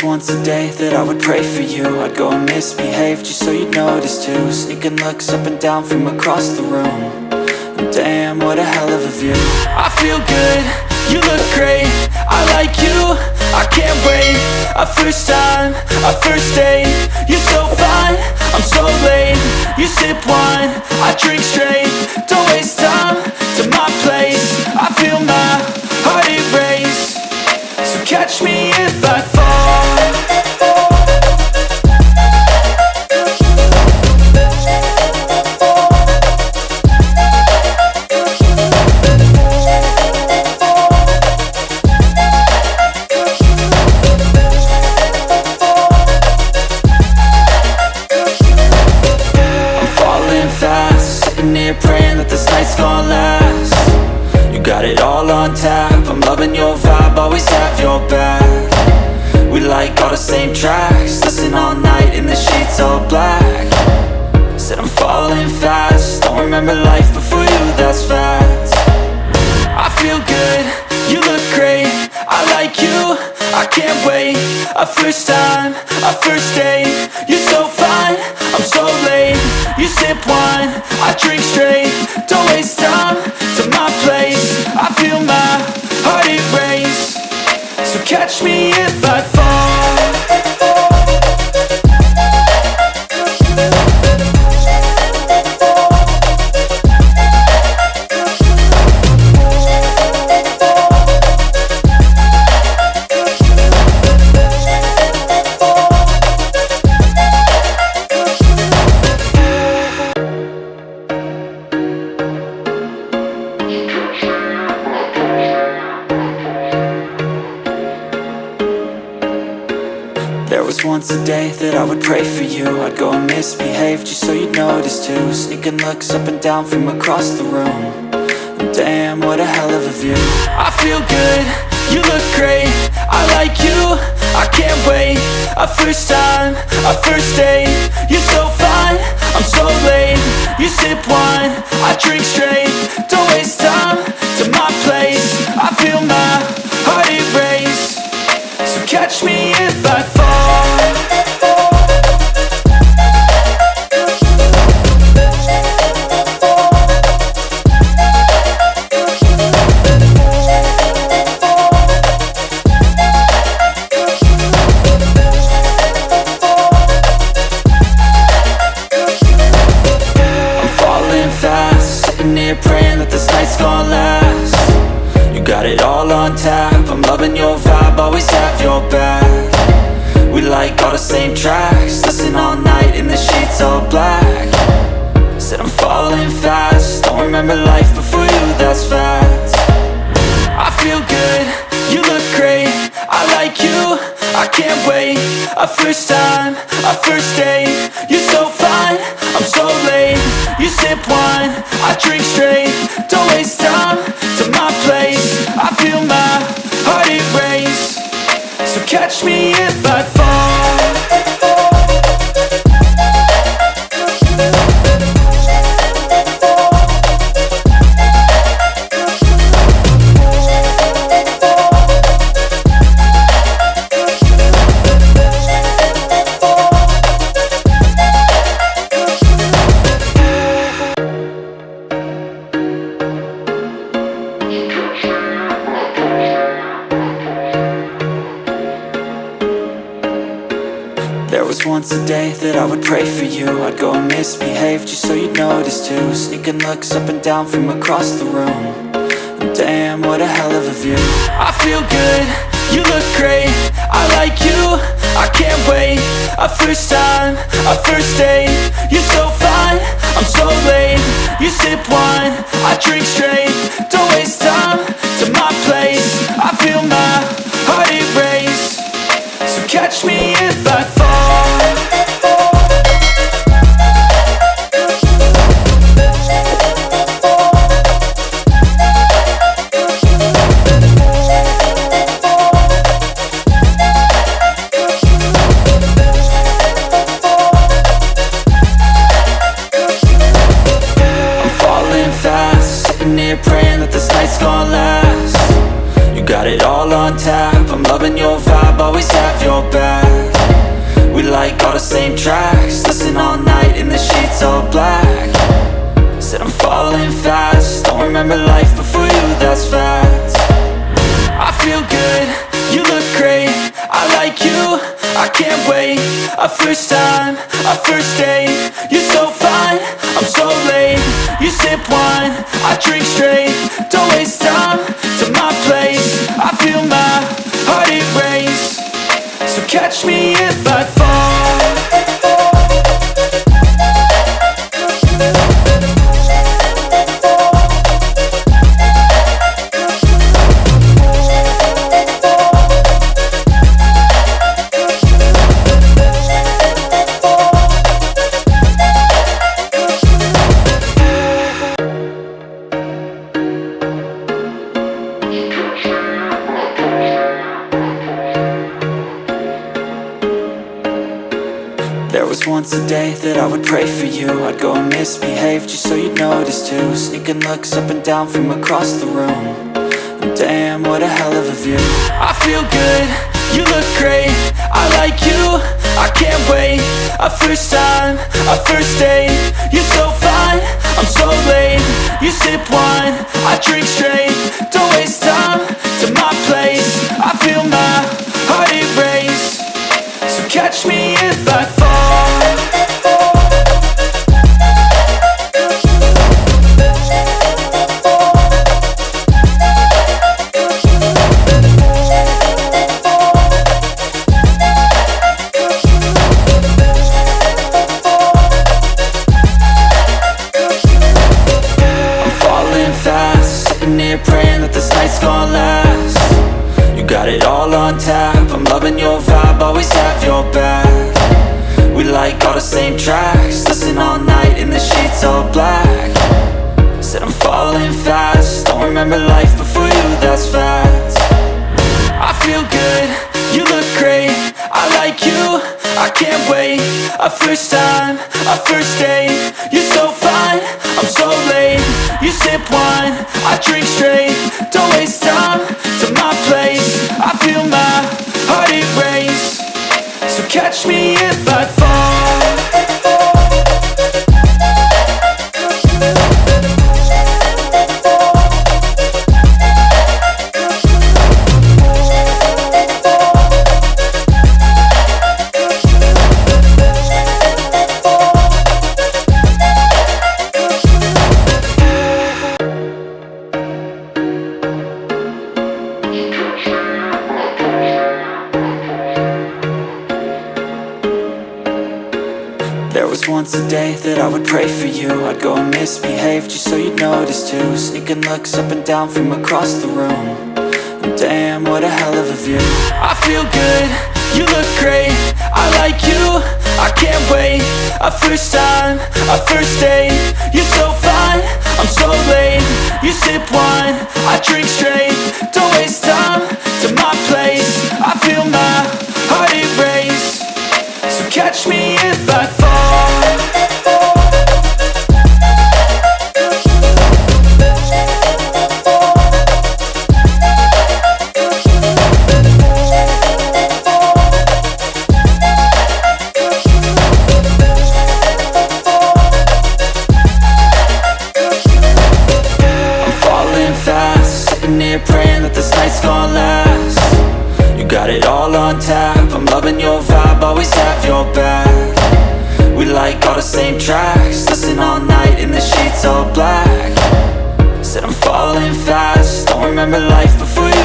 was once a day that I would pray for you. I'd go and misbehave just so you'd notice too. Sneaking looks up and down from across the room. And damn, what a hell of a view. I feel good, you look great, I like you, I can't wait. A first time, a first date, you're so fine, I'm so late. You sip wine, I drink straight, don't waste time to my place. I feel my heart erase, so catch me if I fall. Praying that this night's gonna last. You got it all on tap, I'm loving your vibe, always have your back. We like all the same tracks, listen all night in the sheets all black. Said I'm falling fast, don't remember life before you, that's fact. I feel good, you look great, I like you, I can't wait. A first time, a first date, you're so fine, I'm so late. You sip wine, I drink straight, don't waste time to my place. I feel my heart erase, so catch me if I fall. There was once a day that I would pray for you. I'd go and misbehave just so you'd notice too. Sneaking looks up and down from across the room. And damn, what a hell of a view. I feel good, you look great, I like you, I can't wait. A first time, a first date, you're so fine, I'm so late. You sip wine, I drink straight, don't waste time to my place. I feel my heart erase, so catch me if I fall. Praying that this night's gonna last. You got it all on tap, I'm loving your vibe, always have your back. We like all the same tracks, listen all night in the sheets all black. Said I'm falling fast, don't remember life before you, that's fact. I feel good, you look great, I like you, I can't wait. A first time, a first date, you're so fine, I'm so late. You sip wine, I drink straight, don't waste time to my place. I feel my heart erase, so catch me if I fall. There was once a day that I would pray for you. I'd go and misbehave just so you'd notice too. Sneaking looks up and down from across the room. And damn, what a hell of a view. I feel good, you look great, I like you, I can't wait. A first time, a first date, you're so fine, I'm so late. You sip wine, I drink straight, don't waste time to my place. I feel my heart erase, so catch me if I fall. remember life before you, that's fact. I feel good, you look great, I like you, I can't wait. A first time, a first date, you're so fine, I'm so late. You sip wine, I drink straight, don't waste time to my place. I feel my heart it race, so catch me if I fall. There was once a day that I would pray for you. I'd go and misbehave just so you'd notice too. Sneaking looks up and down from across the room, and damn, what a hell of a view. I feel good, you look great, I like you, I can't wait. A first time, a first date, you're so fine, I'm so late. You sip wine, I drink straight, don't waste time to my place. I feel my heart it race, so catch me if I fall. Sitting here praying that this night's gonna last. You got it all on tap, I'm loving your vibe, always have your back. We like all the same tracks, listen all night in the sheets all black. Said I'm falling fast, don't remember life before you, that's fact. I feel good, you look great, I like you, I can't wait. A first time, a first date, you're so fine, I'm so late. You sip wine, I drink straight, don't waste time to my place. I feel my heart it race, so catch me if I fall. There was once a day that I would pray for you. I'd go and misbehave just so you'd notice too. Sneaking looks up and down from across the room, and damn, what a hell of a view. I feel good, you look great, I like you, I can't wait. A first time, a first date, you're so fine, I'm so late. You sip wine, I drink straight, don't waste time to my place. I feel my heart it race, so catch me if I fall. Sitting here praying that this night's gonna last. You got it all on tap, I'm loving your vibe, always have your back. We like all the same tracks, listen all night in the sheets all black. Said I'm falling fast, don't remember life before you,